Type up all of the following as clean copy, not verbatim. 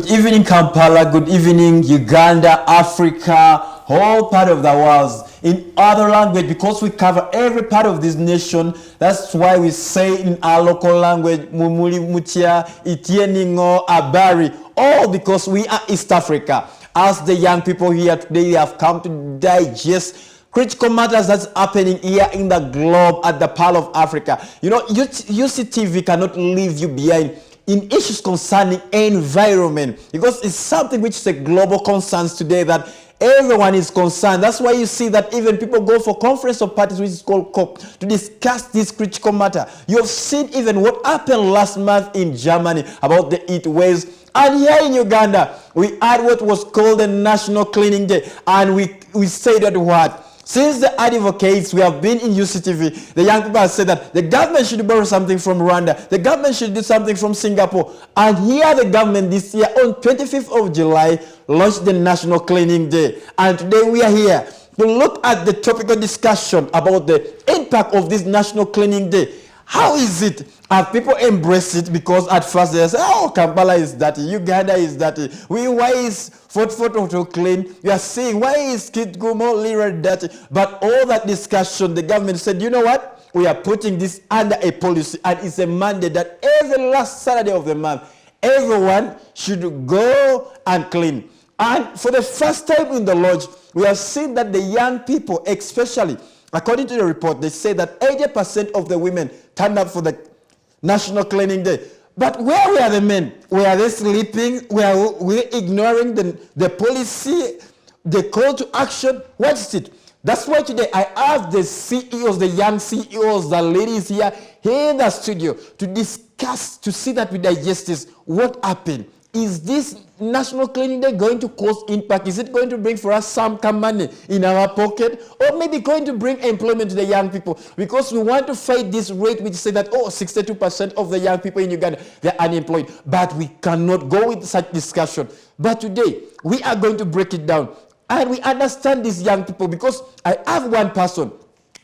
Good evening, Kampala. Good evening, Uganda, Africa, whole part of the world. In other language, because we cover every part of this nation, that's why we say in our local language, Mumuli Mutia, Itieningo, Abari, all because we are East Africa. As the young people here today have come to digest critical matters that's happening here in the globe at the Pearl of Africa. You know, UCTV cannot leave you behind in issues concerning environment, because it's something which is a global concern today that everyone is concerned. That's why you see that even people go for conference of parties, which is called COP, to discuss this critical matter. You have seen even what happened last month in Germany about the heat waves. And here in Uganda, we had what was called the National Cleaning Day. And we say that what? Since the advocates, we have been in UCTV, the young people have said that the government should borrow something from Rwanda, the government should do something from Singapore. And here the government this year on 25th of July launched the National Cleaning Day. And today we are here to look at the topical discussion about the impact of this National Cleaning Day. How is it? Have people embraced it? Because at first they say, oh, Kampala is dirty, Uganda is dirty. Why is Fort to clean? You are saying, why is Kitgumo Lira dirty? But all that discussion, the government said, you know what? We are putting this under a policy, and it's a mandate that every last Saturday of the month, everyone should go and clean. And for the first time in the lodge, we have seen that the young people, especially, according to the report, they say that 80% of the women turned up for the National Cleaning Day. But where were the men? Were they sleeping? Were we ignoring the policy, the call to action? What is it? That's why today I have the CEOs, the young CEOs, the ladies here in the studio to discuss, to see that we digest this. What happened? Is this National Cleaning Day going to cause impact? Is it going to bring for us some money in our pocket? Or maybe going to bring employment to the young people? Because we want to fight this rate which say that, oh, 62% of the young people in Uganda, they're unemployed. But we cannot go with such discussion. But today, we are going to break it down. And we understand these young people, because I have one person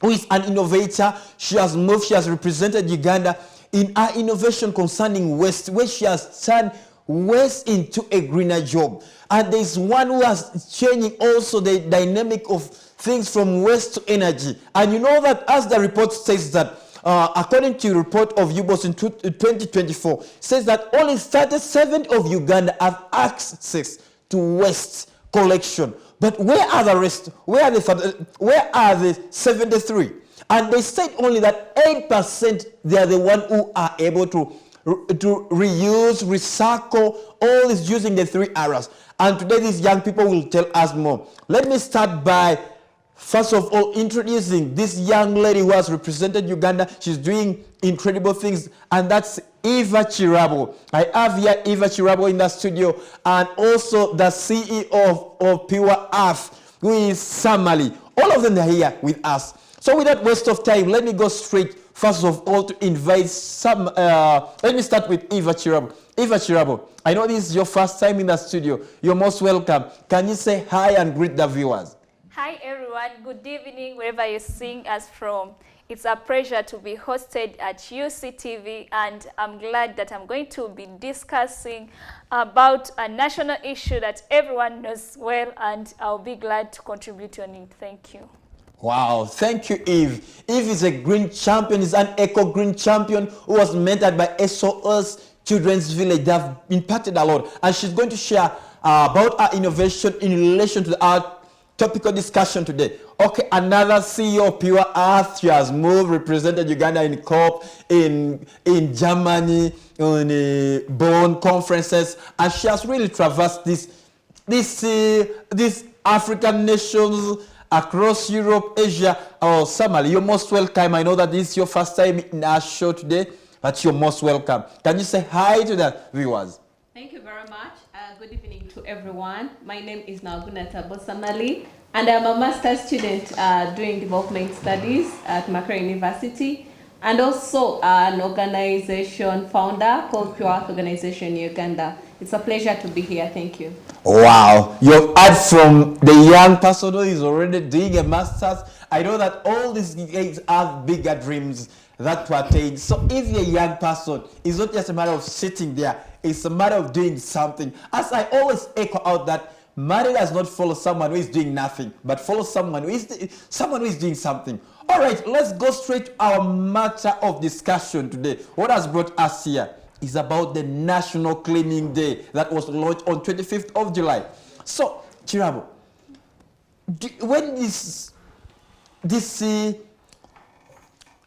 who is an innovator. She has moved, she has represented Uganda in our innovation concerning waste, where she has turned waste into a greener job. And there's one who has changing also the dynamic of things from waste to energy. And you know that as the report says that, according to the report of UBOS in 2024, says that only 37 of Uganda have access to waste collection. But where are the rest? Where are the 73? And they said only that 8% they are the one who are able to reuse, recycle, all is using the 3 R's. And today these young people will tell us more. Let me start by, first of all, introducing this young lady who has represented Uganda. She's doing incredible things, and that's Eva Kirabo. I have here Eva Kirabo in the studio, and also the CEO of Pure Earth, who is Samalie. All of them are here with us. So without waste of time, let me go straight, first of all, to invite some, let me start with Eva Kirabo. Eva Kirabo, I know this is your first time in the studio. You're most welcome. Can you say hi and greet the viewers? Hi everyone, good evening wherever you're seeing us from. It's a pleasure to be hosted at UCTV, and I'm glad that I'm going to be discussing about a national issue that everyone knows well, and I'll be glad to contribute on it. Thank you. Wow, thank you, Eve. Eve is a green champion, is an eco-green champion who was mentored by SOS Children's Village. They have impacted a lot, and she's going to share about our innovation in relation to our topical discussion today. Okay, another CEO of Pure Earth. She has moved, represented Uganda in COP, in Germany, on Bonn conferences, and she has really traversed these African nations across Europe, Asia. Oh, Samalie, you're most welcome. I know that this is your first time in our show today, but you're most welcome. Can you say hi to the viewers? Thank you very much. Good evening to everyone. My name is Nawaguna Tabo Samalie, and I'm a master's student doing development studies at Macquarie University. And also an organization founder called Pure Earth Organization Uganda. It's a pleasure to be here. Thank you. Wow, you've heard from the young person who is already doing a master's. I know that all these guys have bigger dreams that to attain. So if you're a young person, it's not just a matter of sitting there, it's a matter of doing something. As I always echo out that money does not follow someone who is doing nothing, but follow someone who is doing something. All right, let's go straight to our matter of discussion today. What has brought us here is about the National Cleaning Day that was launched on 25th of July. So, Kirabo, when this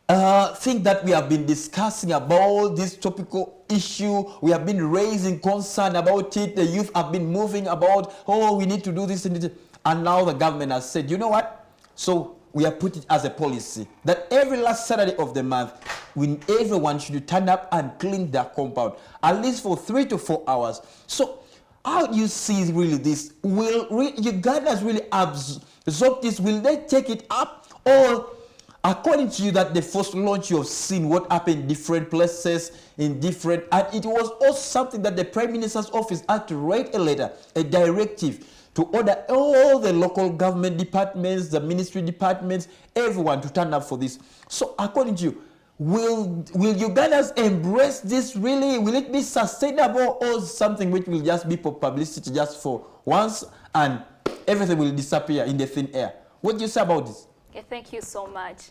thing that we have been discussing about this topical issue, we have been raising concern about it, the youth have been moving about, oh, we need to do this and now the government has said, you know what? So we have put it as a policy that every last Saturday of the month, everyone should turn up and clean their compound, at least for 3 to 4 hours. So how do you see really this? Will Ugandans really absorb this? Will they take it up? Or according to you, that the first launch you have seen what happened in different places, and it was also something that the Prime Minister's office had to write a letter, a directive, to order all the local government departments, the ministry departments, everyone to turn up for this. So according to you, will Ugandans embrace this really? Will it be sustainable, or something which will just be for publicity just for once and everything will disappear in the thin air? What do you say about this? Okay, thank you so much.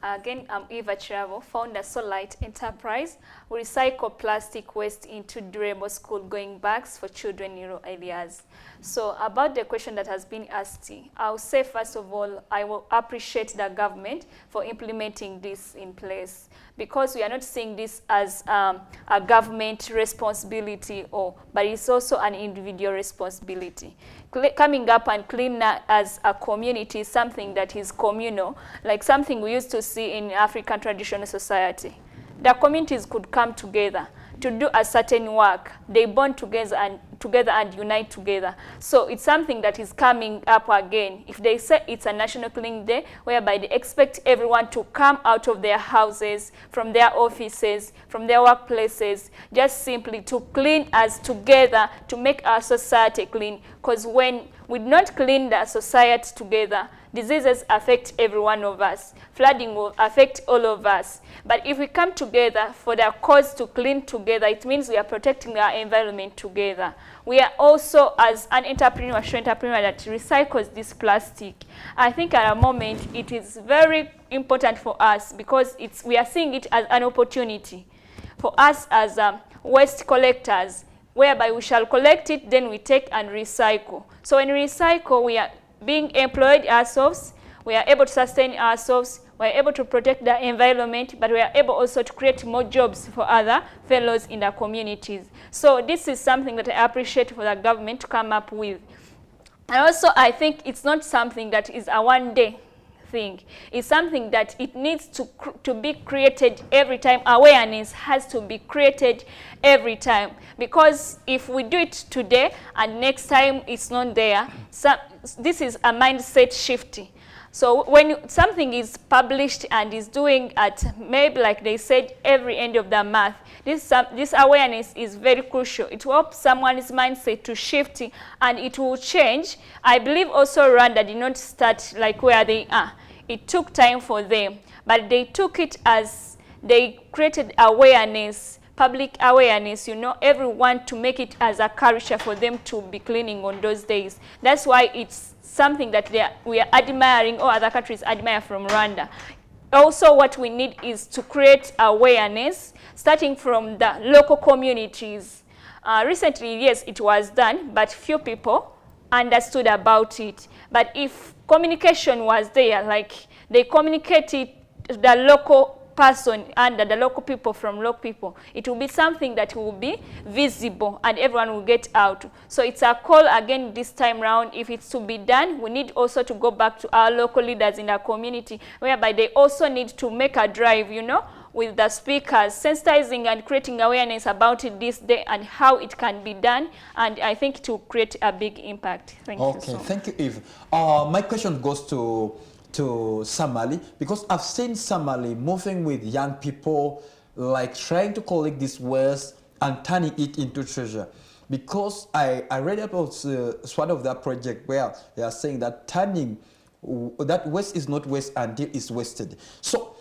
Again, I'm Kirabo, founder Solight Enterprise. We recycle plastic waste into durable school-going bags for children in rural areas. So about the question that has been asked, I'll say first of all, I will appreciate the government for implementing this in place, because we are not seeing this as a government responsibility, but it's also an individual responsibility. Coming up and clean as a community is something that is communal, like something we used to see in African traditional society. The communities could come together to do a certain work. They bond together and unite together. So it's something that is coming up again. If they say it's a National Cleaning Day, whereby they expect everyone to come out of their houses, from their offices, from their workplaces, just simply to clean us together to make our society clean. Because when we don't clean the society together, diseases affect every one of us. Flooding will affect all of us. But if we come together for the cause to clean together, it means we are protecting our environment together. We are also, as an entrepreneur that recycles this plastic, I think at a moment it is very important for us, because we are seeing it as an opportunity for us as waste collectors, whereby we shall collect it, then we take and recycle. So when we recycle, we are being employed ourselves, we are able to sustain ourselves, we are able to protect the environment, but we are able also to create more jobs for other fellows in the communities. So this is something that I appreciate for the government to come up with. And also I think it's not something that is a one-day thing. It's something that it needs to be created every time. Awareness has to be created every time, because if we do it today and next time it's not there, this is a mindset shifting. So when something is published and is doing at maybe, like they said, every end of the month, this awareness is very crucial. It will help someone's mindset to shift and it will change. I believe also Rwanda did not start like where they are. It took time for them, but they took it as they created awareness, public awareness, everyone to make it as a culture for them to be cleaning on those days. That's why it's something that we are admiring, or other countries admire from Rwanda. Also, what we need is to create awareness, starting from the local communities. Recently, yes, it was done, but few people understood about it. But if communication was there, like they communicated the local person and the local people from local people, it will be something that will be visible and everyone will get out. So it's a call again this time round. If it's to be done, we need also to go back to our local leaders in our community, whereby they also need to make a drive, with the speakers, sensitizing and creating awareness about it this day and how it can be done. And I think to create a big impact. Thank you. Okay, thank you, Eve. My question goes to to Samalie, because I've seen Samalie moving with young people, like trying to collect this waste and turning it into treasure. Because I read about one of that project where they are saying that turning that waste is not waste until it's wasted. So,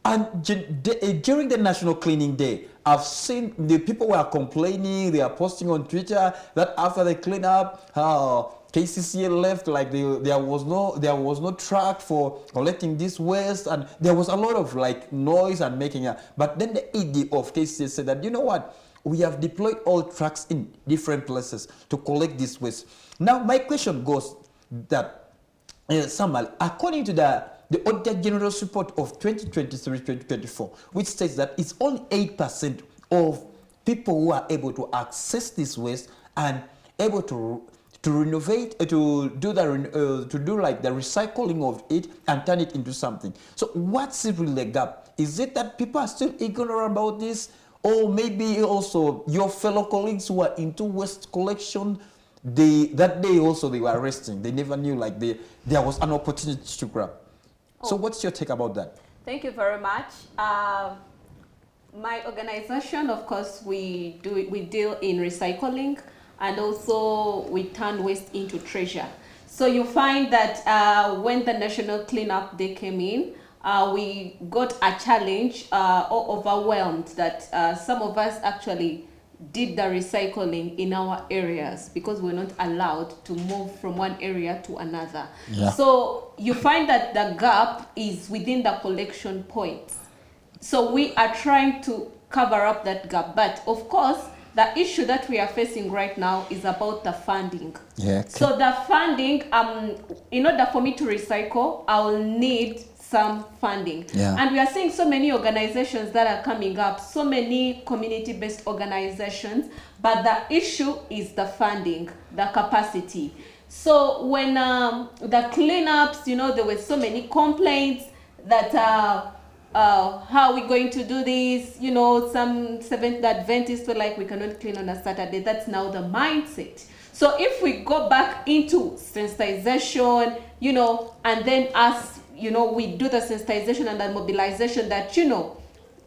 and during the National Cleaning Day, I've seen the people were complaining, they are posting on Twitter that after they clean up, KCCA left, like there was no track for collecting this waste, and there was a lot of like noise and making it. But then the ED of KCCA said that, you know what, we have deployed all trucks in different places to collect this waste. Now my question goes that, Samalie, according to the Auditor General's report of 2023-2024, which states that it's only 8% of people who are able to access this waste and able to renovate, to do like the recycling of it and turn it into something. So what's really the gap? Is it that people are still ignorant about this, or maybe also your fellow colleagues who are into waste collection, that day also they were resting, they never knew like there was an opportunity to grab? So what's your take about that? Thank you very much. My organization, of course, we deal in recycling, and also we turn waste into treasure. So you find that when the National Cleanup Day came in, we got a challenge or overwhelmed that some of us actually did the recycling in our areas because we're not allowed to move from one area to another. Yeah. So you find that the gap is within the collection points. So we are trying to cover up that gap. But of course, the issue that we are facing right now is about the funding. Yeah. Okay. So the funding, in order for me to recycle, I will need some funding. Yeah. And we are seeing so many organizations that are coming up, so many community-based organizations, but the issue is the funding, the capacity. So when the cleanups, there were so many complaints that how are we going to do this? Some Seventh Adventists were like, we cannot clean on a Saturday. That's now the mindset. So if we go back into sensitization, and then we do the sensitization and the mobilization that,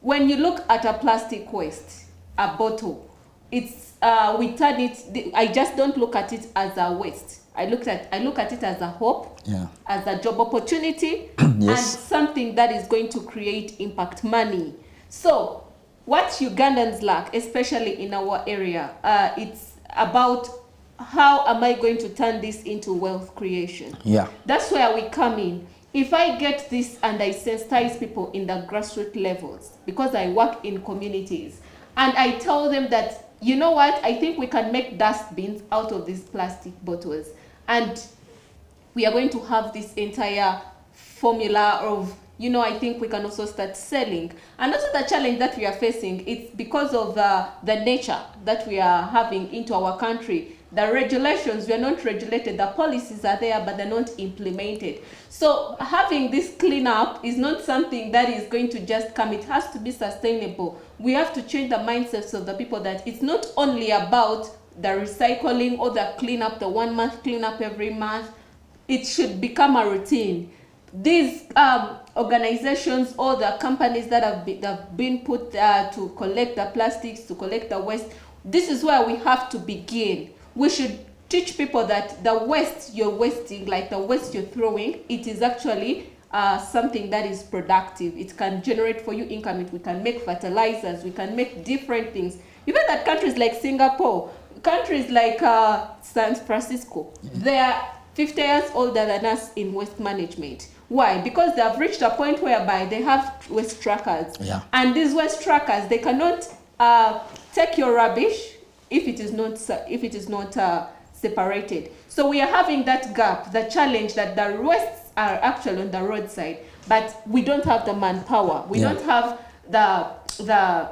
when you look at a plastic waste, a bottle, it's, we turn it, I just don't look at it as a waste. I look at it as a hope, yeah, as a job opportunity, yes, and something that is going to create impact money. So what Ugandans lack, especially in our area, it's about how am I going to turn this into wealth creation? Yeah. That's where we come in. If I get this and I sensitize people in the grassroots levels, because I work in communities, and I tell them that, you know what, I think we can make dustbins out of these plastic bottles. And we are going to have this entire formula of, I think we can also start selling. And also the challenge that we are facing, it's because of the nature that we are having into our country. The regulations, we are not regulated. The policies are there, but they're not implemented. So having this cleanup is not something that is going to just come. It has to be sustainable. We have to change the mindsets of the people that it's not only about the recycling or the cleanup, the 1 month cleanup every month. It should become a routine. These organizations or the companies that have been put to collect the plastics, to collect the waste, this is where we have to begin. We should teach people that the waste you're wasting, like the waste you're throwing, it is actually something that is productive. It can generate for you income. We can make fertilizers. We can make different things. Even that countries like Singapore, countries like San Francisco, they are 50 years older than us in waste management. Why? Because they have reached a point whereby they have waste trackers. Yeah. And these waste trackers, they cannot take your rubbish if it is not separated. So we are having that gap, the challenge that the wastes are actually on the roadside, but we don't have the manpower. We don't have the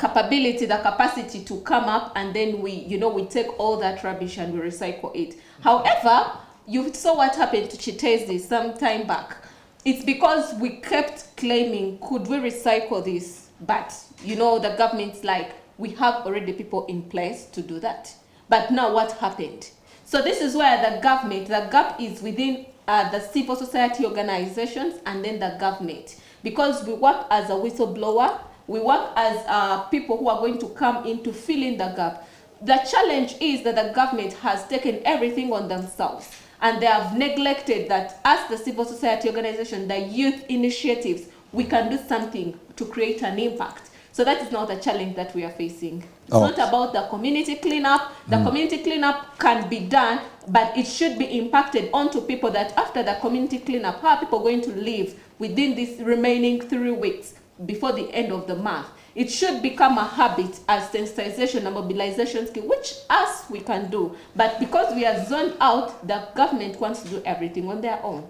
capability, the capacity to come up, and then we take all that rubbish and we recycle it. However, you saw what happened to Chitezi some time back. It's because we kept claiming, could we recycle this? But the government's like, we have already people in place to do that. But now what happened? So this is where the gap is within the civil society organizations, and then the government. Because we work as a whistleblower, we work as people who are going to come in to fill in the gap. The challenge is that the government has taken everything on themselves, and they have neglected that as the civil society organization, the youth initiatives, we can do something to create an impact. So that is not a challenge that we are facing. It's not about the community cleanup. The community cleanup can be done, but it should be impacted onto people that after the community cleanup, how are people going to live within these remaining 3 weeks before the end of the month? It should become a habit as sensitization and mobilization skill, which us we can do. But because we are zoned out, the government wants to do everything on their own.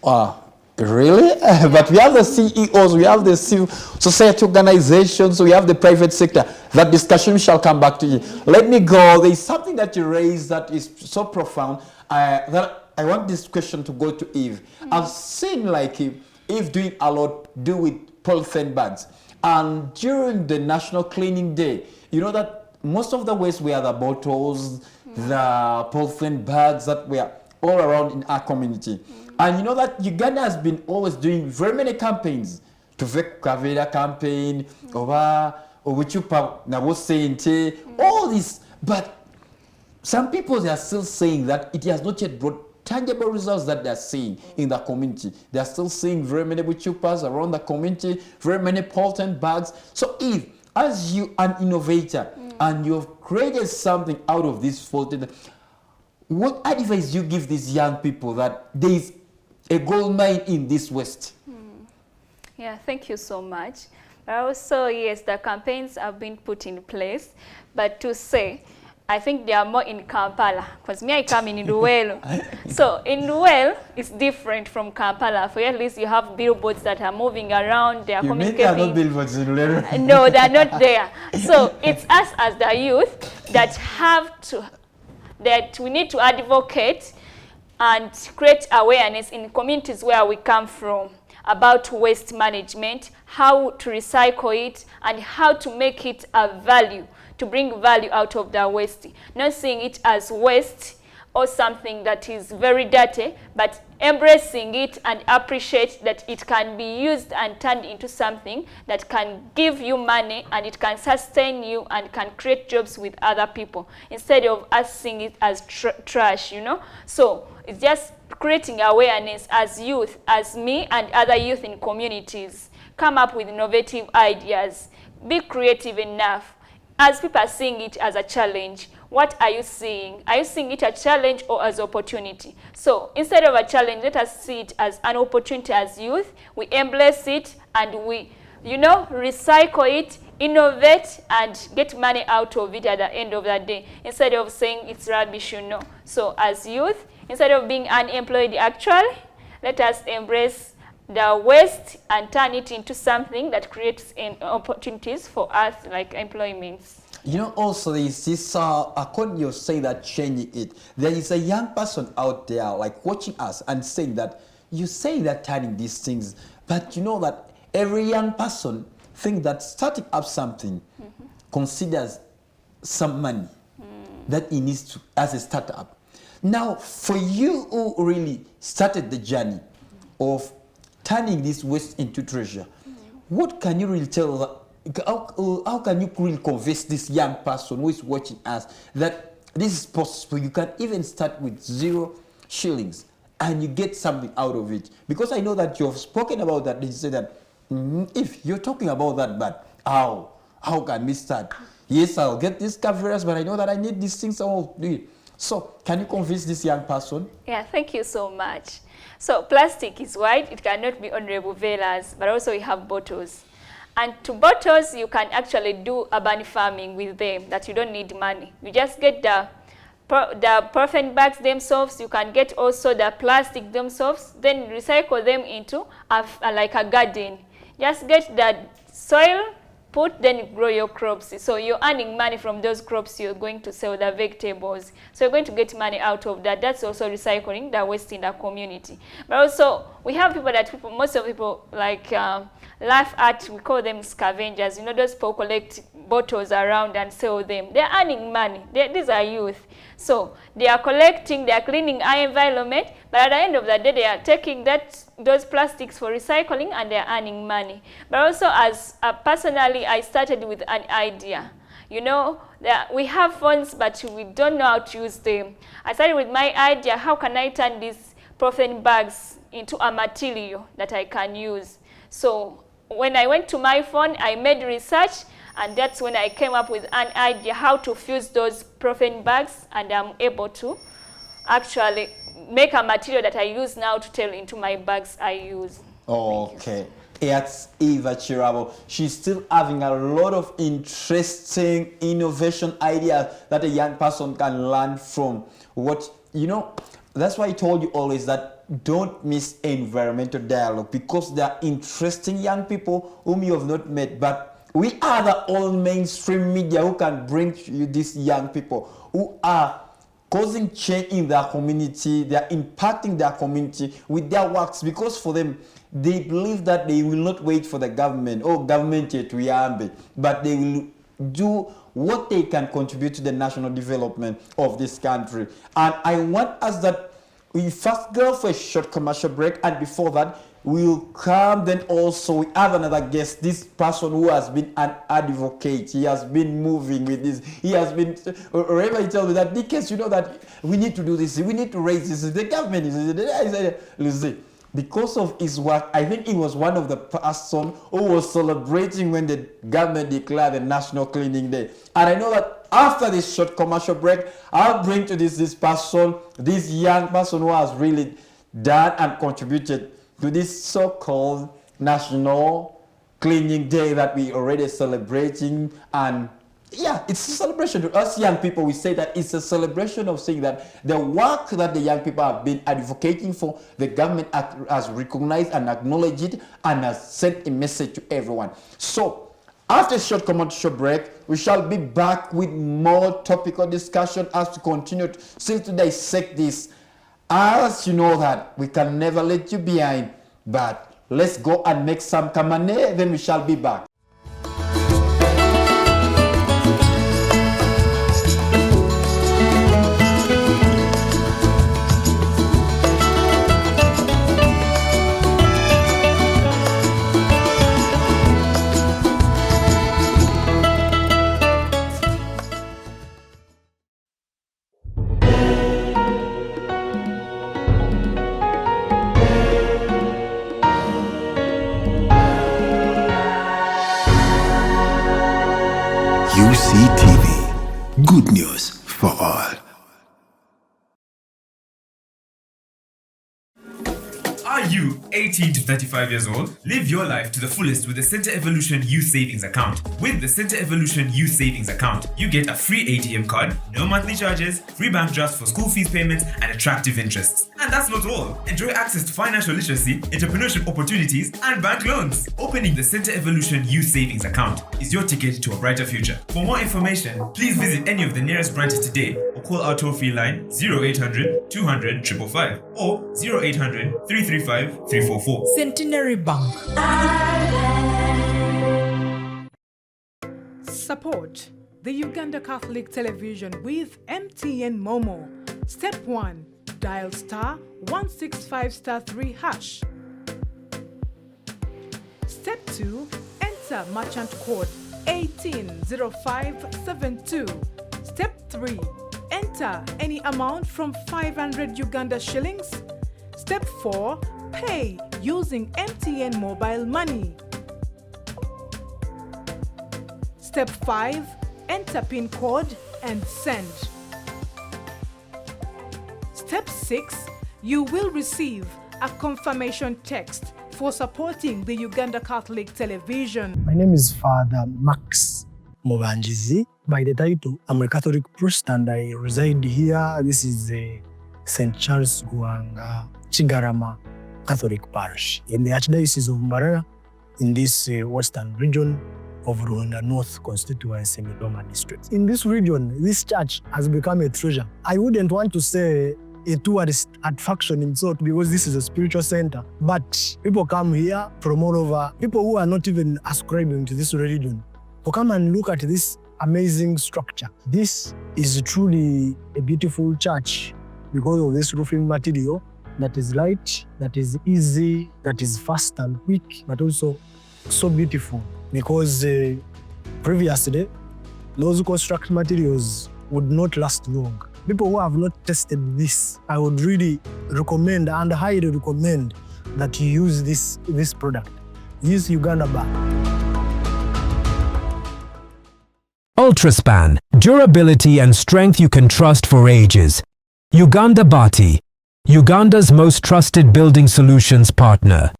Wow. Really? But we have the CEOs, we have the civil society organizations, we have the private sector. That discussion shall come back to you. Let me go. There is something that you raised that is so profound that I want this question to go to Eve. I've seen like Eve doing a lot do with polythene bags. And during the National Cleaning Day, you know that most of the waste were the bottles, the polythene bags that were all around in our community. And you know that Uganda has been always doing very many campaigns. Tuvek Kavera campaign, Owichupa Nabosente, all this. But some people they are still saying that it has not yet brought tangible results that they are seeing in the community. They are still seeing very many Wichupas around the community, very many polythene bags. So Eve, as you an innovator and you have created something out of this polythene, what advice you give these young people that there is a gold mine in this waste? Yeah, thank you so much. Also, yes, the campaigns have been put in place, but to say, I think they are more in Kampala, because me, I come in Luwelo. So in Luwelo, it's different from Kampala. For at least you have billboards that are moving around, they are communicating. You mean there are no billboards in Luwelo? No, they're not there. So it's us as the youth that have to, that we need to advocate and create awareness in communities where we come from about waste management, how to recycle it, and how to make it a value, to bring value out of the waste. Not seeing it as waste or something that is very dirty, but embracing it and appreciate that it can be used and turned into something that can give you money and it can sustain you and can create jobs with other people instead of us seeing it as trash, you know. So it's just creating awareness as youth, as me and other youth in communities. Come up with innovative ideas. Be creative enough. As people are seeing it as a challenge, what are you seeing? Are you seeing it as a challenge or as opportunity? So instead of a challenge, let us see it as an opportunity as youth. We embrace it and we, you know, recycle it, innovate, and get money out of it at the end of the day, instead of saying it's rubbish, you know. So as youth, instead of being unemployed actually, let us embrace the waste and turn it into something that creates opportunities for us, like employments. You know, also there is this, according you say that changing it, there is a young person out there like watching us and saying that, you say that turning these things, but you know that every young person think that starting up something considers some money that he needs to, as a startup. Now, for you who really started the journey of turning this waste into treasure, what can you really tell, how can you really convince this young person who is watching us that this is possible? You can even start with 0 shillings and you get something out of it. Because I know that you have spoken about that. You say that, if you're talking about that, but how can we start? Yes, I'll get these cameras, but I know that I need these things, I'll do it. So, can you convince this young person? Yeah, thank you so much. So, plastic is white, it cannot be honorable velas, but also we have bottles. And to bottles, you can actually do urban farming with them, that you don't need money. You just get the perfect bags themselves, you can get also the plastic themselves, then recycle them into like a garden. Just get the soil, then grow your crops. So you're earning money from those crops, you're going to sell the vegetables. So you're going to get money out of that. That's also recycling the waste in the community. But also, we have people most of people like laugh at, we call them scavengers. You know, those people collect bottles around and sell them. They're earning money. These are youth. So they are collecting, they are cleaning our environment, but at the end of the day, they are taking those plastics for recycling and they are earning money. But also, as personally, I started with an idea. You know, we have phones, but we don't know how to use them. I started with my idea, how can I turn these polythene bags into a material that I can use? So when I went to my phone, I made research, and that's when I came up with an idea how to fuse those polythene bags, and I'm able to actually make a material that I use now to tailor into my bags I use. Okay. It's Eva Kirabo. She's still having a lot of interesting innovation ideas that a young person can learn from. That's why I told you always that don't miss environmental dialogue, because they are interesting young people whom you have not met, but we are the old mainstream media who can bring you these young people who are causing change in their community. They are impacting their community with their works, because for them, they believe that they will not wait for the government. Oh, government yet we are, but they will do what they can contribute to the national development of this country. And I want us that we first go for a short commercial break, and before that, we'll come. Then also we have another guest, this person who has been an advocate. He has been moving with this. He has been, wherever he tells me that, Dickens, you know that we need to do this, we need to raise this. The government is, Luse. Because of his work, I think he was one of the person who was celebrating when the government declared the National Cleaning Day. And I know that after this short commercial break, I'll bring to this person, this young person who has really done and contributed to this so-called National Cleaning Day that we already celebrating. And yeah, it's a celebration. To us young people, we say that it's a celebration of saying that the work that the young people have been advocating for, the government has recognized and acknowledged it and has sent a message to everyone. So after a short commercial break, we shall be back with more topical discussion as to continue still to dissect this. As you know that we can never let you behind, but let's go and make some kamane, then we shall be back. UCTV, good news for all. Are you 18 to 35 years old? Live your life to the fullest with the Center Evolution Youth Savings Account. With the Center Evolution Youth Savings Account, you get a free ATM card, no monthly charges, free bank drafts for school fees payments, and attractive interests. And that's not all. Enjoy access to financial literacy, entrepreneurship opportunities, and bank loans. Opening the Center Evolution Youth Savings Account is your ticket to a brighter future. For more information, please visit any of the nearest branches today or call our toll-free line 0800 200 555 or 0800 335 344. Centenary Bank. Support the Uganda Catholic Television with MTN Momo. Step 1. Dial *165*3#. Step 2. Enter merchant code 180572. Step 3. Enter any amount from 500 Uganda shillings. Step 4. Pay using MTN mobile money. Step 5. Enter PIN code and send. Step 6. You will receive a confirmation text for supporting the Uganda Catholic Television. My name is Father Max Mubanjizi. By the title, I'm a Catholic priest and I reside here. This is the St. Charles Guanga Chigarama Catholic Parish in the Archdiocese of Mbarara in this western region of Rwanda North Constituency, Midoma District. In this region, this church has become a treasure. I wouldn't want to say a tourist attraction in sort because this is a spiritual center, but people come here from all over. People who are not even ascribing to this religion to come and look at this amazing structure. This is truly a beautiful church because of this roofing material that is light, that is easy, that is fast and quick, but also so beautiful because previously those construct materials would not last long. People who have not tested this, I would really recommend and highly recommend that you use this product. Use Uganda bar. Ultraspan, durability and strength you can trust for ages. Uganda Bati, Uganda's most trusted building solutions partner.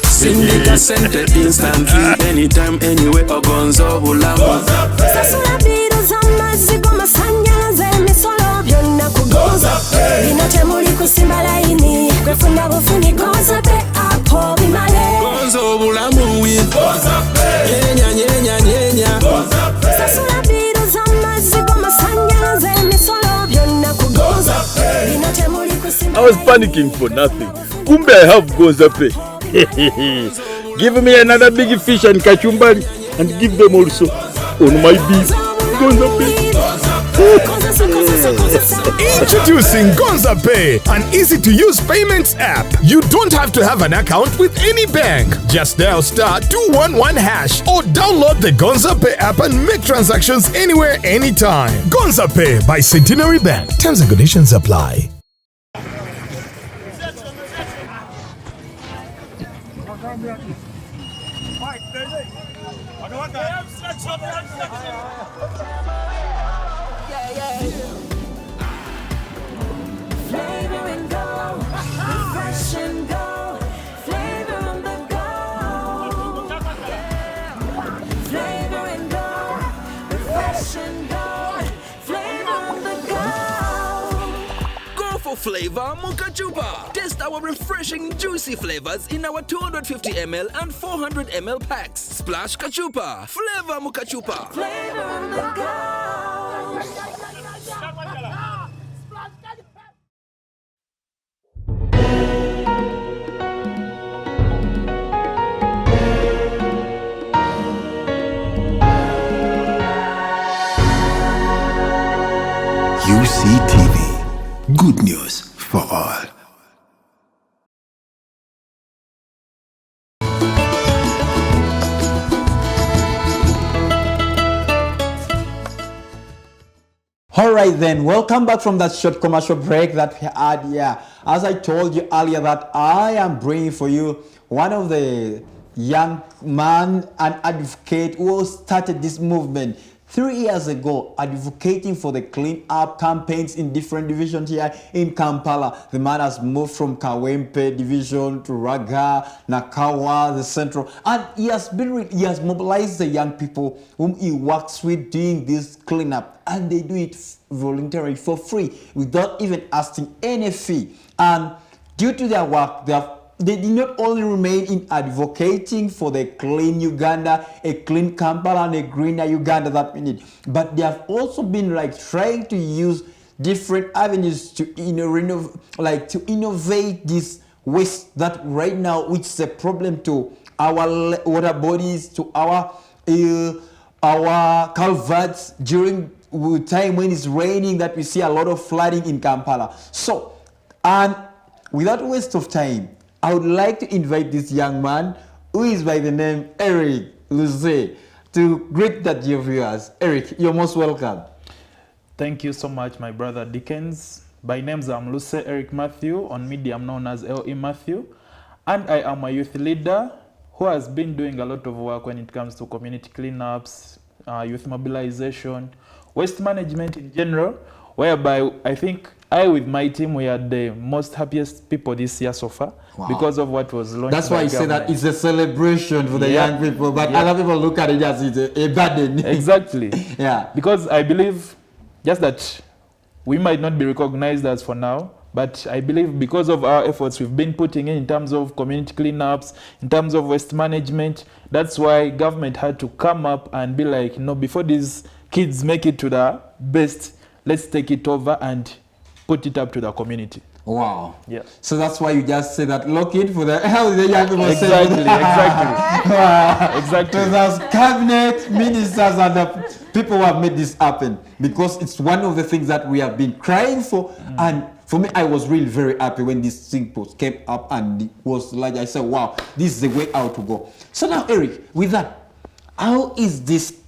Sindika sente instantly, anytime, anywhere, Ogonzo Bulamu. Sasula biro z'amazzi g'amasanyalaze emisolo byonna ku Gonza Pay. Bino temuli kusimba layini, kwefuna bufuni Gonza Pay apo bimale. Gonzo Bulamu with Gonza Pay. Nyenya. Sasula biro z'amazzi g'amasanyalaze emisolo byonna ku Gonza Pay. Bino temuli kusimba. I was panicking for nothing. Kumbe I have Gonza Pay. Give me another big fish and kachumbari and give them also on my beef. Gonza Pay. Introducing Gonza Pay, an easy-to-use payments app. You don't have to have an account with any bank. Just dial *211# or download the Gonza Pay app and make transactions anywhere, anytime. Gonza Pay by Centenary Bank. Terms and conditions apply. Flavor and go, refresh and go, flavor on the go. Flavor and go, refresh and go, flavor on the go. Go for flavor Mukachupa. Test our refreshing juicy flavors in our 250 ml and 400 ml packs. Splash Kachupa, flavor Mukachupa. Flavor on the go. UCTV, good news for all. All right then, welcome back from that short commercial break that we had here. As I told you earlier that I am bringing for you one of the young man and advocate who started this movement 3 years ago, advocating for the clean up campaigns in different divisions here in Kampala. The man has moved from Kawempe division to Raga, Nakawa, the central, and he has mobilized the young people whom he works with doing this cleanup, and they do it voluntarily for free without even asking any fee. And due to their work, they did not only remain in advocating for the clean Uganda, a clean Kampala and a greener Uganda that we need, but they have also been like trying to use different avenues to innovate this waste that right now, which is a problem to our water bodies, to our culverts during time when it's raining, that we see a lot of flooding in Kampala. So, and without waste of time, I would like to invite this young man who is by the name Eric Luse to greet the dear viewers. Eric, you're most welcome. Thank you so much, my brother Dickens. By names, I'm Luse Eric Mathew. On media, I'm known as L.E. Mathew. And I am a youth leader who has been doing a lot of work when it comes to community cleanups, youth mobilization, waste management in general, whereby I think I, with my team, we are the most happiest people this year so far. Wow. Because of what was launched. That's why you say that it's a celebration for the young people, but other people look at it as it's a burden. Exactly. Yeah. Because I believe just that we might not be recognized as for now, but I believe because of our efforts we've been putting in terms of community cleanups, in terms of waste management, that's why government had to come up and be like, no, before these kids make it to the best, let's take it over and put it up to the community. Wow. Yeah. So that's why you just say that lock it for the how the young people Exactly, say. exactly. Exactly. So there's cabinet ministers and the people who have made this happen, because it's one of the things that we have been crying for. And for me, I was really very happy when this thing came up and it was like, I said, wow, this is the way out to go. So now, Eric, with that, how is this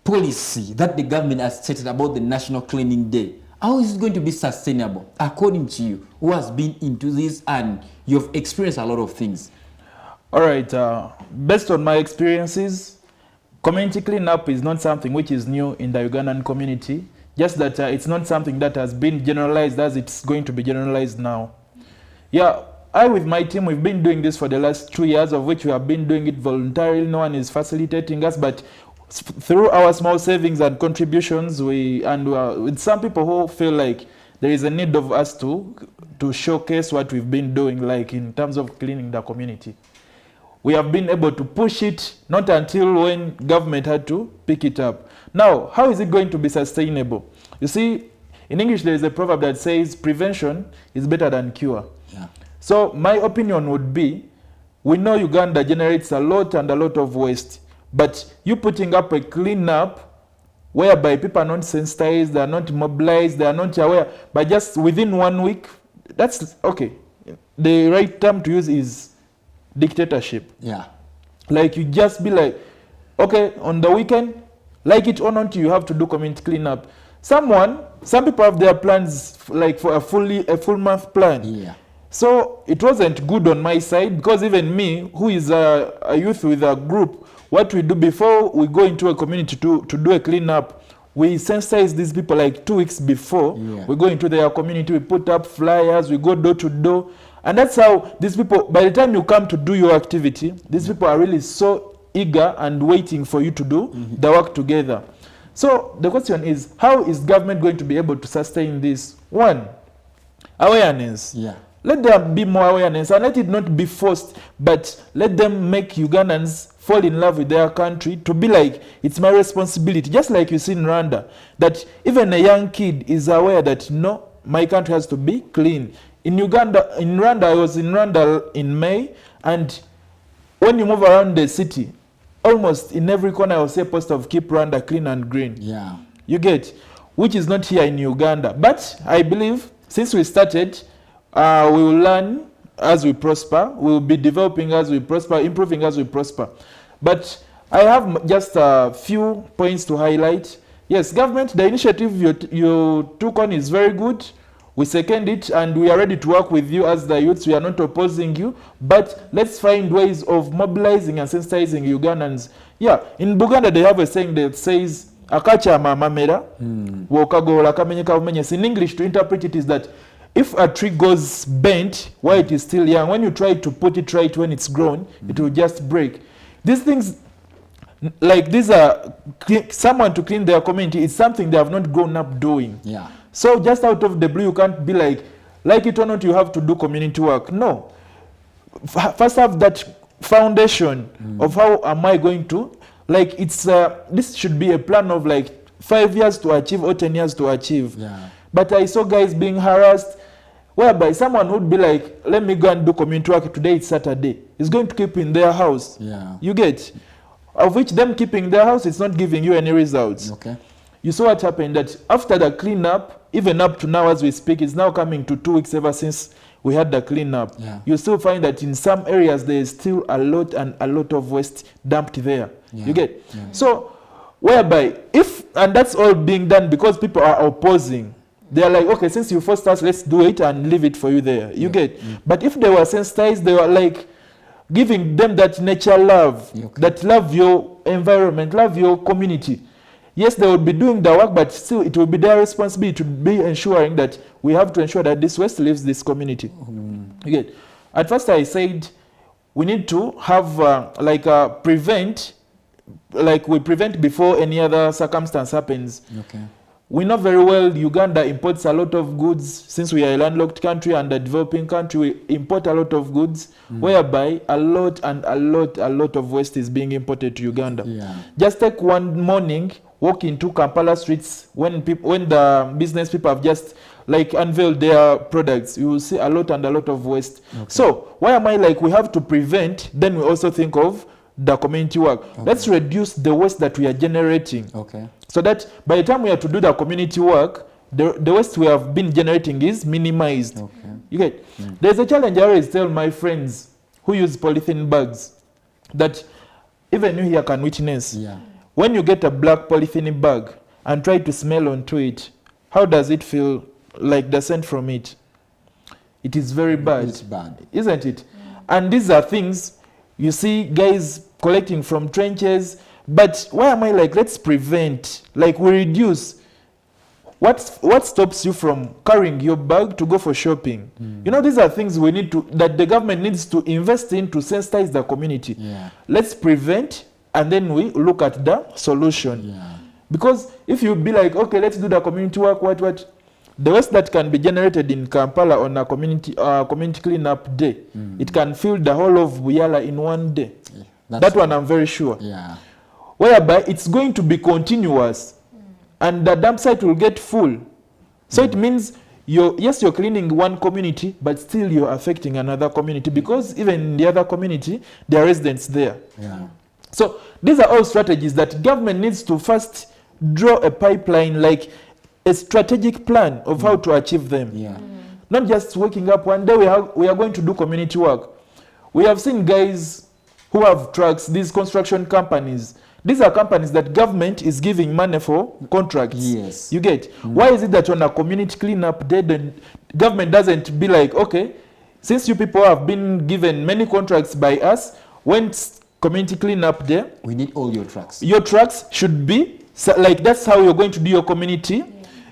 policy that the government has stated about the National Cleaning Day, how is it going to be sustainable, according to you, who has been into this and you've experienced a lot of things? All right, based on my experiences, community cleanup is not something which is new in the Ugandan community, just that it's not something that has been generalized as it's going to be generalized now. Yeah, I with my team, we've been doing this for the last 2 years, of which we have been doing it voluntarily. No one is facilitating us, but through our small savings and contributions, with some people who feel like there is a need of us to showcase what we've been doing, like in terms of cleaning the community. We have been able to push it, not until when government had to pick it up. Now, how is it going to be sustainable? You see, in English there is a proverb that says prevention is better than cure. Yeah. So my opinion would be, we know Uganda generates a lot of waste, but you putting up a cleanup whereby people are not sensitized, they are not mobilized, they are not aware, but just within 1 week, that's okay. The right term to use is dictatorship. Yeah. Like you just be like, okay, on the weekend, like it or not, you have to do community cleanup. Some people have their plans like for a full month plan. Yeah. So it wasn't good on my side, because even me, who is a youth with a group, what we do before we go into a community to do a cleanup, we sensitize these people like 2 weeks before. Yeah. We go into their community, we put up flyers, we go door to door. And that's how these people, by the time you come to do your activity, these people are really so eager and waiting for you to do the work together. So the question is, how is government going to be able to sustain this? One, awareness. Yeah. Let there be more awareness, and let it not be forced, but let them make Ugandans fall in love with their country, to be like, it's my responsibility. Just like you see in Rwanda, that even a young kid is aware that, no, my country has to be clean. In Rwanda, I was in Rwanda in May, and when you move around the city, almost in every corner I will see a poster of keep Rwanda clean and green. Yeah. You get, which is not here in Uganda. But I believe since we started, we will learn as we prosper. We will be developing as we prosper, improving as we prosper. But I have just a few points to highlight. Yes, government, the initiative you took on is very good. We second it, and we are ready to work with you as the youths. We are not opposing you, but let's find ways of mobilizing and sensitizing Ugandans. Yeah, in Buganda they have a saying that says, "Akacha mamamera, wokagola kamenyeka umenyesi." In English, to interpret it is that if a tree goes bent while it is still young, when you try to put it right when it's grown, it will just break. These things, like these are someone to clean their community, it's something they have not grown up doing. Yeah. So just out of the blue, you can't be like it or not, you have to do community work. No. First have that foundation of how am I going to, like it's, this should be a plan of like 5 years to achieve or 10 years to achieve. Yeah. But I saw guys being harassed, whereby someone would be like, let me go and do community work, today it's Saturday. He's going to keep in their house. Yeah. You get? Of which them keeping their house, it's not giving you any results. Okay. You saw what happened, that after the cleanup, even up to now as we speak, it's now coming to 2 weeks ever since we had the cleanup. Yeah. You still find that in some areas there is still a lot of waste dumped there. Yeah. You get? Yeah. So, whereby, and that's all being done because people are opposing. They are like, okay, since you forced us, let's do it and leave it for you there. You get? But if they were sensitized, they were like giving them that nature love, that love your environment, love your community. Yes, they will be doing the work, but still it will be their responsibility to be ensuring that we have to ensure that this waste leaves this community. You get? At first I said we need to have prevent, like we prevent before any other circumstance happens. Okay. We know very well Uganda imports a lot of goods. Since we are a landlocked country and a developing country, we import a lot of goods, whereby a lot of waste is being imported to Uganda. Yeah. Just take one morning, walk into Kampala streets when the business people have just like unveil their products, you will see a lot of waste. So why am I like, we have to prevent, then we also think of the community work. Let's reduce the waste that we are generating. So that by the time we have to do the community work, the waste we have been generating is minimized. You get? There's a challenge I always tell my friends who use polythene bags that even you here can witness. When you get a black polythene bag and try to smell onto it, how does it feel, like the scent from it? It is very bad. It's bad. Isn't it? And these are things you see guys collecting from trenches. But why am I like, let's prevent, like we reduce. What stops you from carrying your bag to go for shopping? You know, these are things we need to, that the government needs to invest in to sensitize the community. Let's prevent, and then we look at the solution. Because if you be like, okay, let's do the community work, what? The waste that can be generated in Kampala on a community cleanup day, it can fill the whole of Buyala in one day. That one I'm very sure. Whereby it's going to be continuous. And the dump site will get full. So it means you're cleaning one community, but still you're affecting another community, because even in the other community, there are residents there. So these are all strategies that government needs to first draw a pipeline, like a strategic plan of how to achieve them. Not just waking up one day, we are going to do community work. We have seen guys who have trucks, these construction companies. These are companies that government is giving money for contracts. You get? Why is it that on a community cleanup day, the government doesn't be like, okay, since you people have been given many contracts by us, when community cleanup day, we need all your trucks. Your trucks should be, like that's how you're going to do your community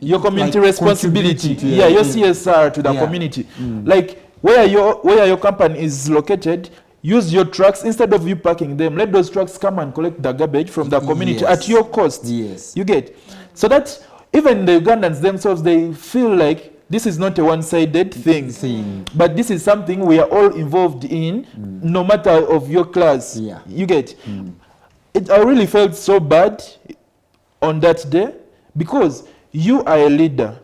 like responsibility. Your CSR to the community. Like where your company is located, use your trucks instead of you parking them. Let those trucks come and collect the garbage from the community at your cost. You get? So that even the Ugandans themselves, they feel like this is not a one-sided thing, but this is something we are all involved in, no matter of your class. You get? I really felt so bad on that day, because you are a leader.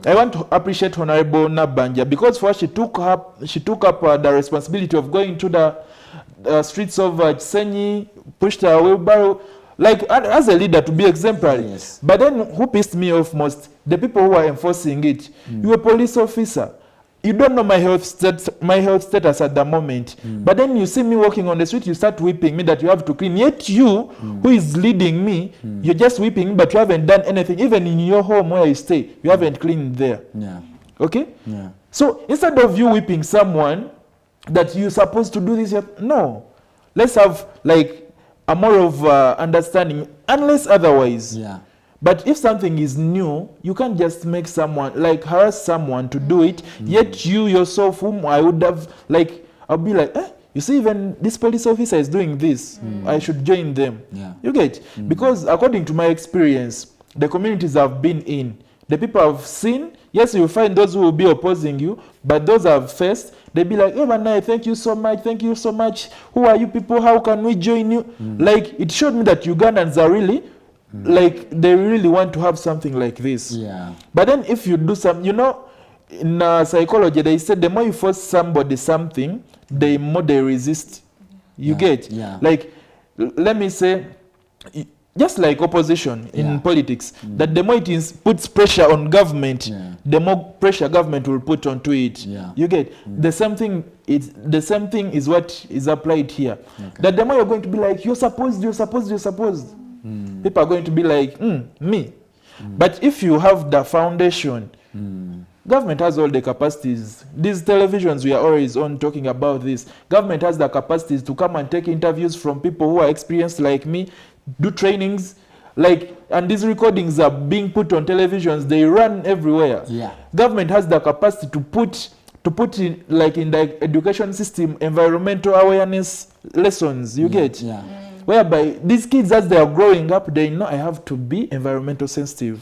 I want to appreciate Honorable Nabanja, because for she took up the responsibility of going to the streets of Chisenyi, pushed her wheelbarrow, like as a leader to be exemplary. But then who pissed me off most? The people who are enforcing it. You're a police officer. You don't know my health status at the moment. But then you see me walking on the street, you start whipping me that you have to clean. Yet you, who is leading me, you're just whipping me, but you haven't done anything. Even in your home where you stay, you haven't cleaned there. Okay? So instead of you whipping someone that you're supposed to do this, no. Let's have like a more of understanding, unless otherwise. But if something is new, you can't just make someone, like harass someone to do it, yet you yourself, whom I would have, like, I'll be like, you see, even this police officer is doing this, I should join them. You get? Because according to my experience, the communities I've been in, the people I've seen, yes, you'll find those who will be opposing you, but those I've faced, they'll be like, hey, Manai, thank you so much. Who are you people? How can we join you? Like, it showed me that Ugandans are really, like they really want to have something like this. But then if you do some, you know, in psychology they said the more you force somebody something, the more they resist. You get? Like, let me say, just like opposition in politics, that the more it puts pressure on government, the more pressure government will put onto it. You get? The same thing is what is applied here. That the more you're going to be like, you're supposed. People are going to be like, me. But if you have the foundation, government has all the capacities. These televisions we are always on talking about this. Government has the capacities to come and take interviews from people who are experienced like me, do trainings, like, and these recordings are being put on televisions. They run everywhere. Government has the capacity to put in, like in the education system, environmental awareness lessons. You get? Whereby these kids, as they are growing up, they know I have to be environmental sensitive.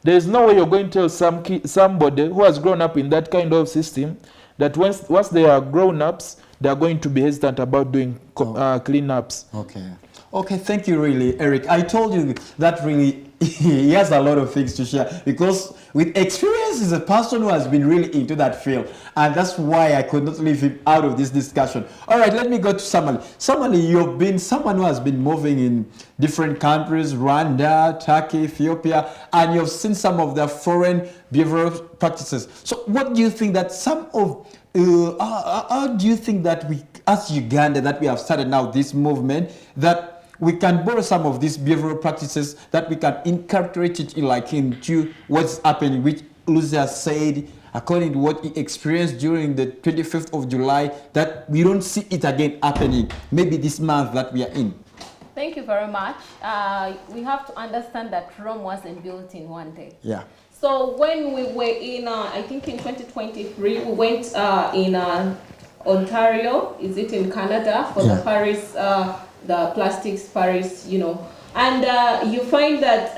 There is no way you're going to tell somebody who has grown up in that kind of system that once they are grown-ups, they are going to be hesitant about doing cleanups. Okay, thank you really, Eric. I told you that really he has a lot of things to share, because with experience, is a person who has been really into that field, and that's why I could not leave him out of this discussion. All right, let me go to Samalie. Samalie, you've been someone who has been moving in different countries, Rwanda, Turkey, Ethiopia, and you've seen some of the foreign behavioral practices. So what do you think that some of, how do you think that we, as Uganda, that we have started now this movement, that we can borrow some of these behavioral practices, that we can incorporate it into what's happening, which Luse has said, according to what he experienced during the 25th of July, that we don't see it again happening, maybe this month that we are in? Thank you very much. We have to understand that Rome wasn't built in one day. Yeah. So when we were in, I think in 2023, we went in Ontario, is it in Canada, for the Paris, the plastics Paris, you know. And you find that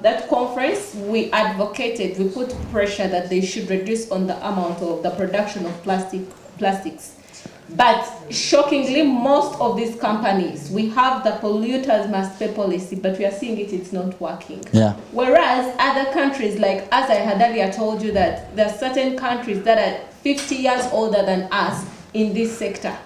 that conference, we advocated, we put pressure that they should reduce on the amount of the production of plastics. But shockingly, most of these companies, we have the polluters must pay policy, but we are seeing it's not working. Yeah. Whereas other countries, like as I had earlier told you, that there are certain countries that are 50 years older than us in this sector.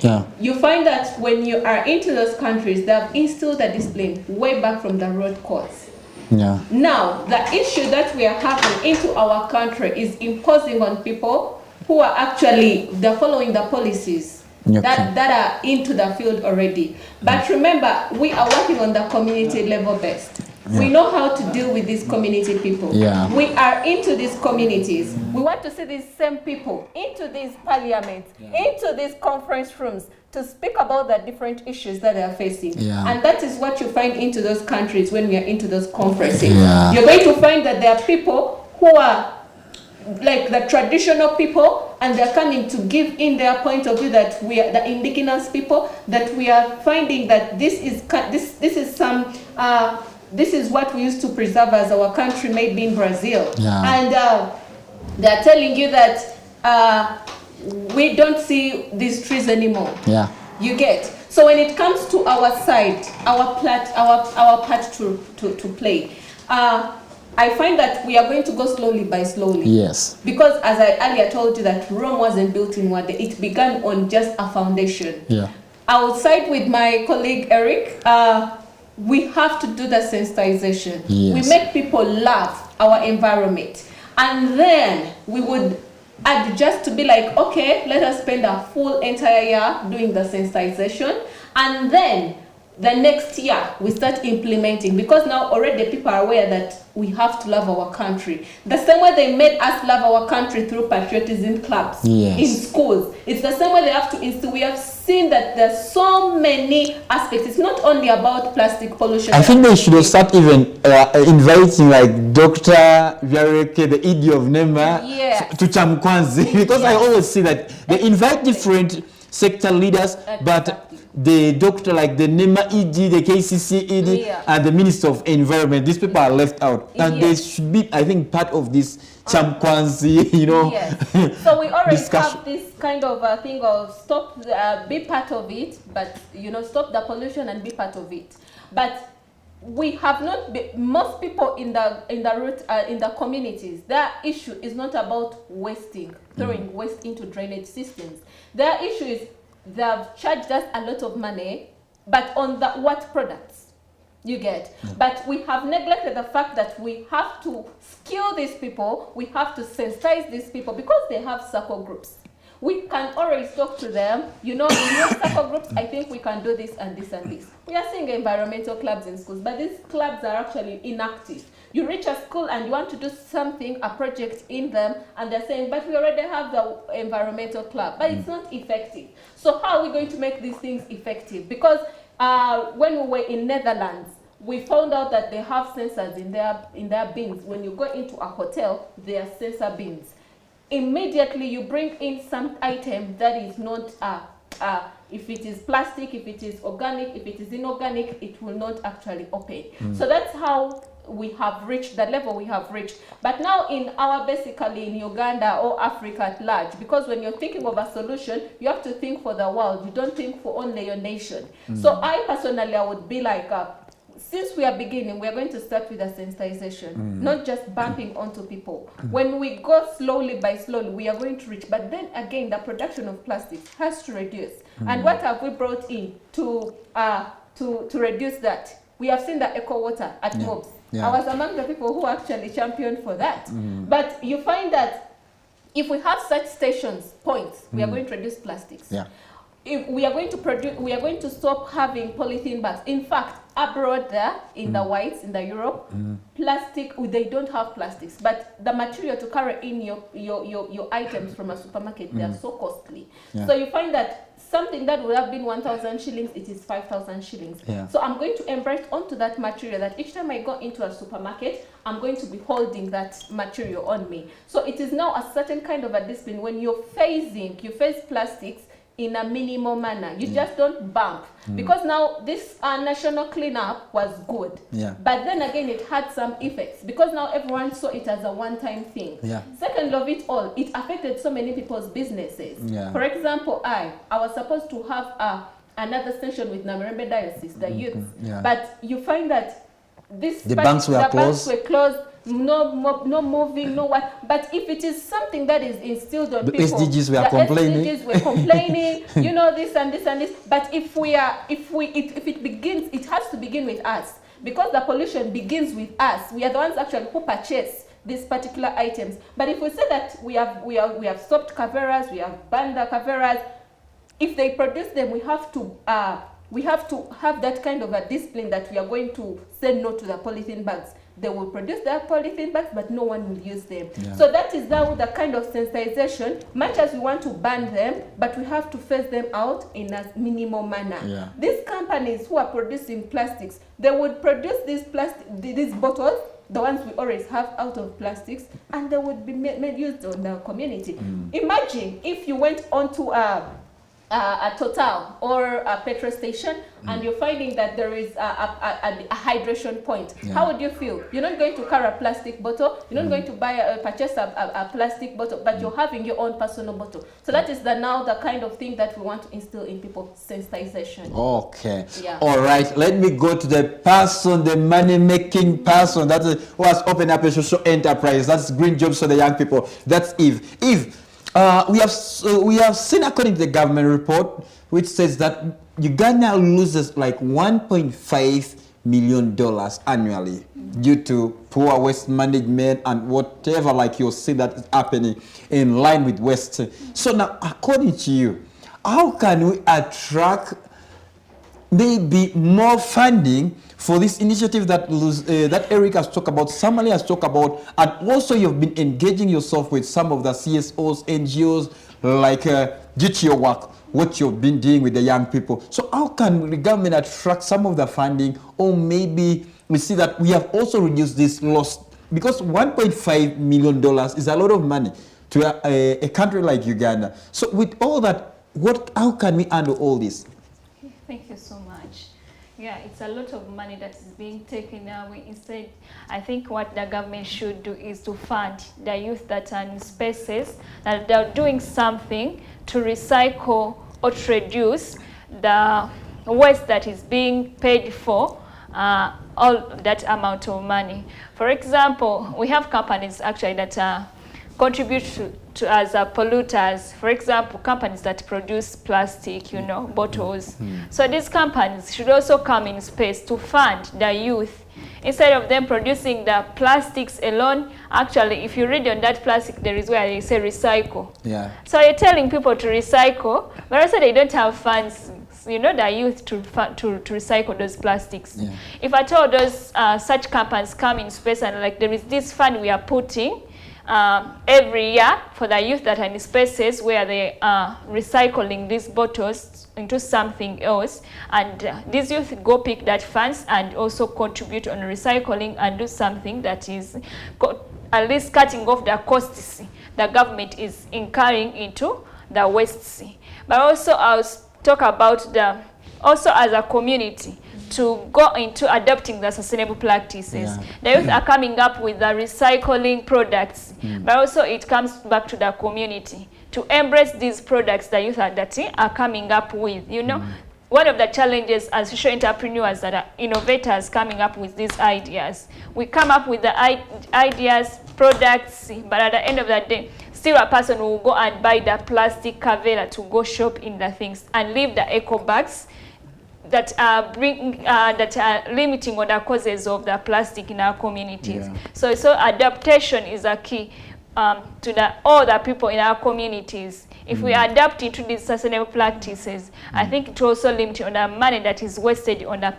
Yeah. You find that when you are into those countries, they have instilled the discipline way back from the road course. Yeah. Now, the issue that we are having into our country is imposing on people who are actually, they're following the policies that are into the field already. But remember, we are working on the community level best. Yeah. We know how to deal with these community people. Yeah. We are into these communities. We want to see these same people into these parliaments, into these conference rooms to speak about the different issues that they are facing. Yeah. And that is what you find into those countries when we are into those conferences. Yeah. You're going to find that there are people who are like the traditional people, and they're coming to give in their point of view that we are the indigenous people, that we are finding that this is what we used to preserve as our country, maybe in Brazil. Yeah. And they're telling you that we don't see these trees anymore. Yeah. You get. So when it comes to our side, our part to play, I find that we are going to go slowly by slowly. Yes. Because as I earlier told you that Rome wasn't built in one day. It began on just a foundation. Yeah. I will side with my colleague Eric. We have to do the sensitization. Yes. We make people love our environment. And then we would adjust to be like, okay, let us spend a full entire year doing the sensitization. And then the next year we start implementing, because now already people are aware that we have to love our country. The same way they made us love our country through patriotism clubs, in schools. It's the same way they have to instill. We have seen that there's so many aspects. It's not only about plastic pollution. I think they should start even inviting like Dr. Vyareke, the ED of NEMA, to Chamkwanzi, because I always see that they invite different sector leaders, but the doctor, like the NEMA ED, the KCC ED, and the Minister of Environment, these people are left out. And they should be, I think, part of this Chamkwanzi, you know. Yes. So we already have this kind of thing of stop, be part of it, but, you know, stop the pollution and be part of it. But we have not, most people in the communities, their issue is not about wasting, throwing waste into drainage systems. Their issue is they have charged us a lot of money, but on the what products you get. But we have neglected the fact that we have to skill these people, we have to sensitize these people, because they have circle groups. We can always talk to them, you know, in your circle groups, I think we can do this and this and this. We are seeing environmental clubs in schools, but these clubs are actually inactive. You reach a school and you want to do something, a project in them, and they're saying, but we already have the environmental club, but it's not effective. So how are we going to make these things effective? Because when we were in Netherlands, we found out that they have sensors in their bins. When you go into a hotel, there are sensor bins. Immediately you bring in some item that is not, if it is plastic, if it is organic, if it is inorganic, it will not actually open. So that's how we have reached the level we have reached. But now in our, basically in Uganda or Africa at large, because when you're thinking of a solution, you have to think for the world. You don't think for only your nation. So I personally, I would be like, since we are beginning, we are going to start with a sensitization, not just bumping onto people. When we go slowly by slowly, we are going to reach. But then again, the production of plastics has to reduce. And what have we brought in to reduce that? We have seen the eco water at mobs. I was among the people who actually championed for that. But you find that if we have such stations, points, we are going to reduce plastics. If we are going to produce, we are going to stop having polythene bags. In fact, abroad there, in the whites, in the Europe, plastic, they don't have plastics. But the material to carry in your items from a supermarket, they are so costly. So you find that something that would have been 1,000 shillings, it is 5,000 shillings. So I'm going to embrace onto that material that each time I go into a supermarket, I'm going to be holding that material on me. So it is now a certain kind of a discipline. When you face plastics in a minimal manner. You just don't bump. Because now this national cleanup was good. But then again, it had some effects. Because now everyone saw it as a one-time thing. Second of it all, it affected so many people's businesses. For example, I was supposed to have another session with Namirembe Diocese, the youth. But you find that the banks were closed. No moving, no what. But if it is something that is instilled on people, SDGs were complaining. SDGs were complaining, you know, this and this and this. But if it begins, it has to begin with us, because the pollution begins with us. We are the ones actually who purchase these particular items. But if we say that we have stopped caveras, we have banned the caveras, if they produce them, we have to have that kind of a discipline that we are going to say no to the polythene bags. They will produce their polythene bags, but no one will use them. So that is now the kind of sensitization, much as we want to ban them, but we have to phase them out in a minimal manner. These companies who are producing plastics, they would produce these bottles, the ones we always have out of plastics, and they would be made used on the community. Imagine if you went onto a Total or a petrol station and you're finding that there is a hydration point. How would you feel? You're not going to carry a plastic bottle, you're not going to purchase a plastic bottle, but you're having your own personal bottle. So that is now the kind of thing that we want to instill in people, sensitization. Okay. All right, let me go to the person, the money-making person who has opened up a social enterprise. That's green jobs for the young people. That's Eve. Eve, we have seen, according to the government report, which says that Uganda loses like $1.5 million annually due to poor waste management and whatever, like you'll see that is happening in line with waste. So now, according to you, how can we attract maybe more funding for this initiative that Eric has talked about, Samalie has talked about, and also you've been engaging yourself with some of the CSOs, NGOs, like GTO work, what you've been doing with the young people. So how can the government attract some of the funding, or maybe we see that we have also reduced this loss, because $1.5 million is a lot of money to a country like Uganda. So with all that, how can we handle all this? Thank you so much. Yeah, it's a lot of money that is being taken away. Instead, I think what the government should do is to fund the youth that are in spaces that they're doing something to recycle or to reduce the waste that is being paid for, all that amount of money. For example, we have companies actually that contribute to as polluters. For example, companies that produce plastic, bottles. So these companies should also come in space to fund the youth. Instead of them producing the plastics alone, actually, if you read on that plastic, there is where they say recycle. So you're telling people to recycle, but also they don't have funds, the youth to recycle those plastics. If at all those such companies come in space and like there is this fund we are putting every year for the youth that are in spaces where they are recycling these bottles into something else, and these youth go pick that funds and also contribute on recycling and do something that is at least cutting off the costs the government is incurring into the waste. But also I'll talk about also as a community, to go into adopting the sustainable practices. The youth are coming up with the recycling products, but also it comes back to the community to embrace these products the youth are coming up with. one of the challenges as social entrepreneurs that are innovators coming up with these ideas. We come up with the ideas, products, but at the end of the day, still a person will go and buy the plastic cavera to go shop in the things and leave the eco bags that are limiting on the causes of the plastic in our communities. So adaptation is a key to all the people in our communities. If we adapt into these sustainable practices, I think it also limits on the money that is wasted on the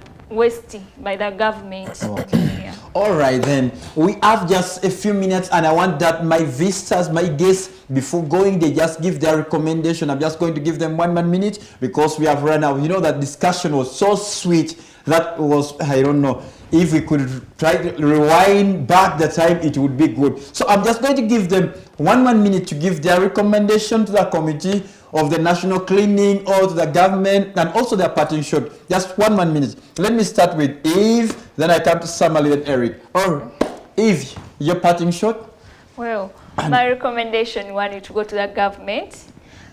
by the government. Okay. All right, then we have just a few minutes, and I want that my visitors, my guests, before going, they just give their recommendation. I'm just going to give them 1 minute because we have run out. You know, that discussion was so sweet. That was, I don't know, if we could try to rewind back the time, it would be good. So I'm just going to give them 1 minute to give their recommendation to the committee of the national cleaning or to the government, and also their parting shot. Just 1 minute. Let me start with Eve, then I come to Samalie and Eric. Or Eve, your parting shot? Well, my recommendation wanted to go to the government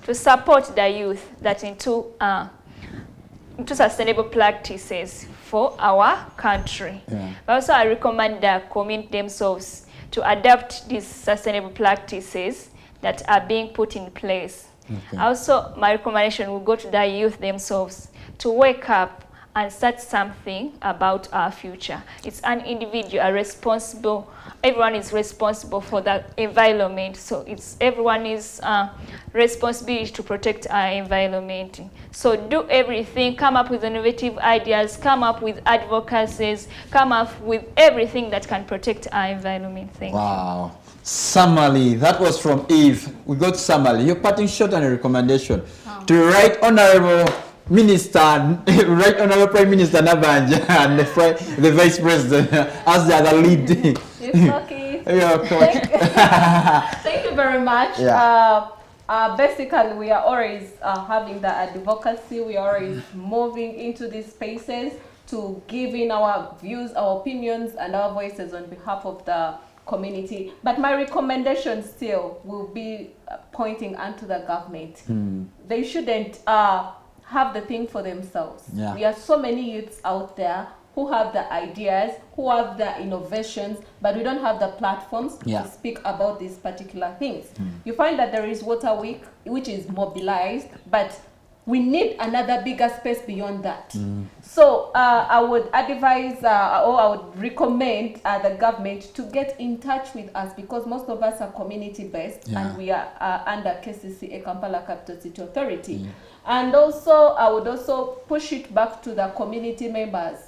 to support the youth that into sustainable practices for our country. But also I recommend the community themselves to adapt these sustainable practices that are being put in place. Also, my recommendation will go to the youth themselves to wake up and start something about our future. It's an individual responsible. Everyone is responsible for the environment, so everyone is responsibility to protect our environment. So do everything, come up with innovative ideas, come up with advocacies, come up with everything that can protect our environment. Thank you. Wow. Samalie, that was from Eve. We go to Samalie. Your parting shot and a recommendation to Right Honorable Minister, Right Honorable Prime Minister Nabanja and the Vice President as the other lead. Thank you very much. Basically, we are always having the advocacy. We are always moving into these spaces to give in our views, our opinions, and our voices on behalf of the community. But my recommendation still will be pointing unto the government. They shouldn't have the thing for themselves. We have so many youths out there who have the ideas, who have the innovations, but we don't have the platforms to speak about these particular things. You find that there is Water Week, which is mobilized, but we need another bigger space beyond that. So I would advise or I would recommend the government to get in touch with us, because most of us are community based and we are under KCCA, Kampala Capital City Authority. And also I would also push it back to the community members.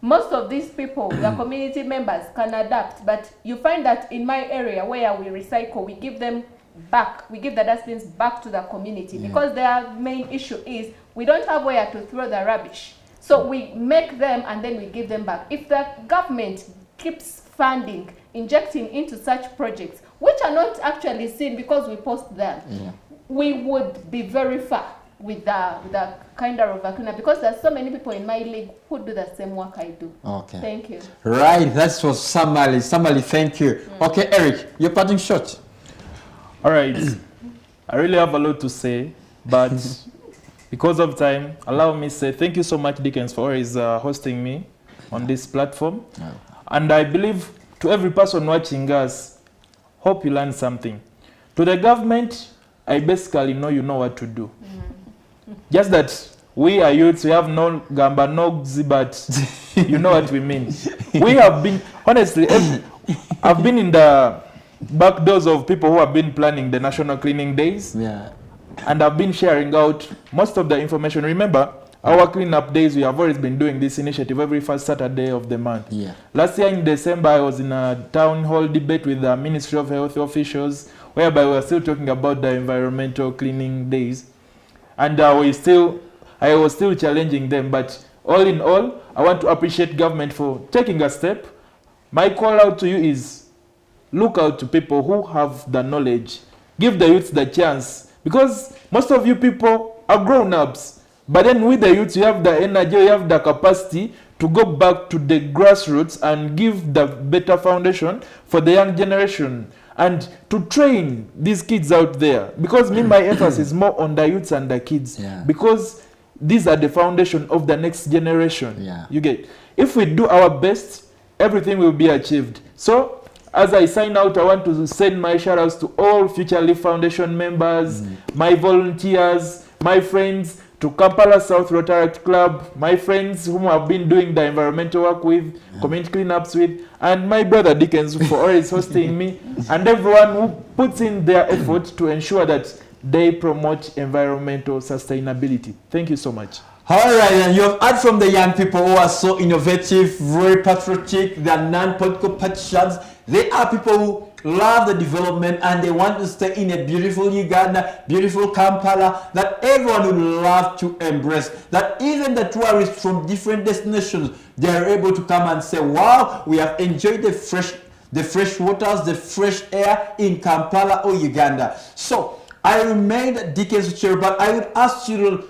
Most of these people, the community members, can adapt, but you find that in my area where we recycle, we give them back, we give the dustbins back to the community because their main issue is we don't have where to throw the rubbish. So we make them and then we give them back. If the government keeps funding, injecting into such projects, which are not actually seen because we post them, we would be very far with the kind of Nawaguna, because there's so many people in my league who do the same work I do. Okay. Thank you. Right, that's for Samalie. Samalie, thank you. Okay, Eric, your parting shot. All right. I really have a lot to say, but because of time, allow me to say thank you so much, Dickens, for always hosting me on this platform. And I believe to every person watching us, hope you learn something. To the government, I basically know you know what to do. Just that we are youths, we have no gamba, no gzi, but you know what we mean. We have been, honestly, I've been in the back doors of people who have been planning the National Cleaning Days. And I've been sharing out most of the information. Remember, our cleanup days, we have always been doing this initiative every first Saturday of the month. Last year in December, I was in a town hall debate with the Ministry of Health officials, whereby we were still talking about the environmental cleaning days. And I was still challenging them. But all in all, I want to appreciate government for taking a step. My call out to you is look out to people who have the knowledge. Give the youth the chance. Because most of you people are grown-ups. But then with the youth, you have the energy, you have the capacity to go back to the grassroots and give the better foundation for the young generation. And to train these kids out there. Because my emphasis is more on the youths and the kids. Because these are the foundation of the next generation. Yeah. You get. If we do our best, everything will be achieved. So, as I sign out, I want to send my shout outs to all Future Leaf Foundation members, my volunteers, my friends, to Kampala South Rotaract Club, my friends whom I've been doing the environmental work with, community cleanups with, and my brother Dickens for always hosting me, and everyone who puts in their effort to ensure that they promote environmental sustainability. Thank you so much. All right, and you have heard from the young people who are so innovative, very patriotic, they are non-political politicians. They are people who love the development and they want to stay in a beautiful Uganda, beautiful Kampala, that everyone would love to embrace. That even the tourists from different destinations, they are able to come and say, wow, we have enjoyed the fresh waters, the fresh air in Kampala or Uganda. So I remain Dickens Ochero, but I would ask you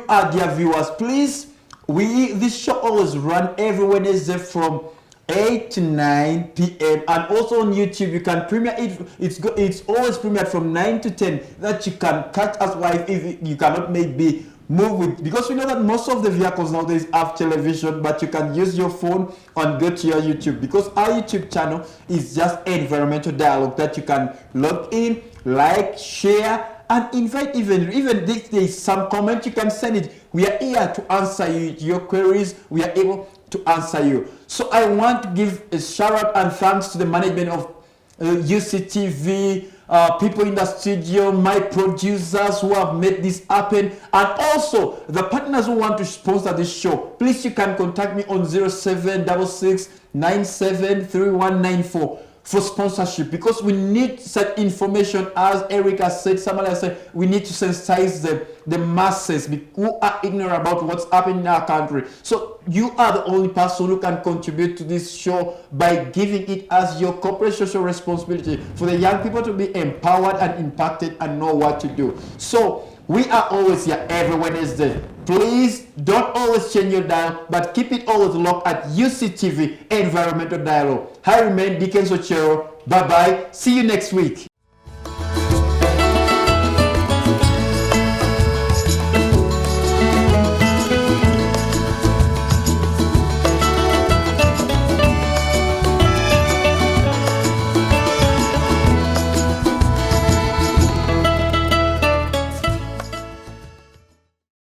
are dear viewers, please, this show always run every Wednesday from 8 to 9 p.m. and also on YouTube you can premiere it. It's always premiered from 9 to 10 that you can catch us live if you cannot maybe move with, because we know that most of the vehicles nowadays have television, but you can use your phone and go to your YouTube, because our YouTube channel is just Environmental Dialogue that you can log in, like, share, and invite. Even if there is some comment, you can send it. We are here to answer your queries. We are able to answer you. So I want to give a shout out and thanks to the management of UCTV, people in the studio, my producers who have made this happen, and also the partners who want to sponsor this show. Please, you can contact me on 0766 973194 for sponsorship, because we need such information. As Erica said, Samalie said, we need to sensitize the masses who are ignorant about what's happening in our country. So you are the only person who can contribute to this show by giving it as your corporate social responsibility for the young people to be empowered and impacted and know what to do. So we are always here every Wednesday. Please don't always change your dial, but keep it always locked at UCTV Environmental Dialogue. I remain Dickens Ochero. Bye-bye. See you next week.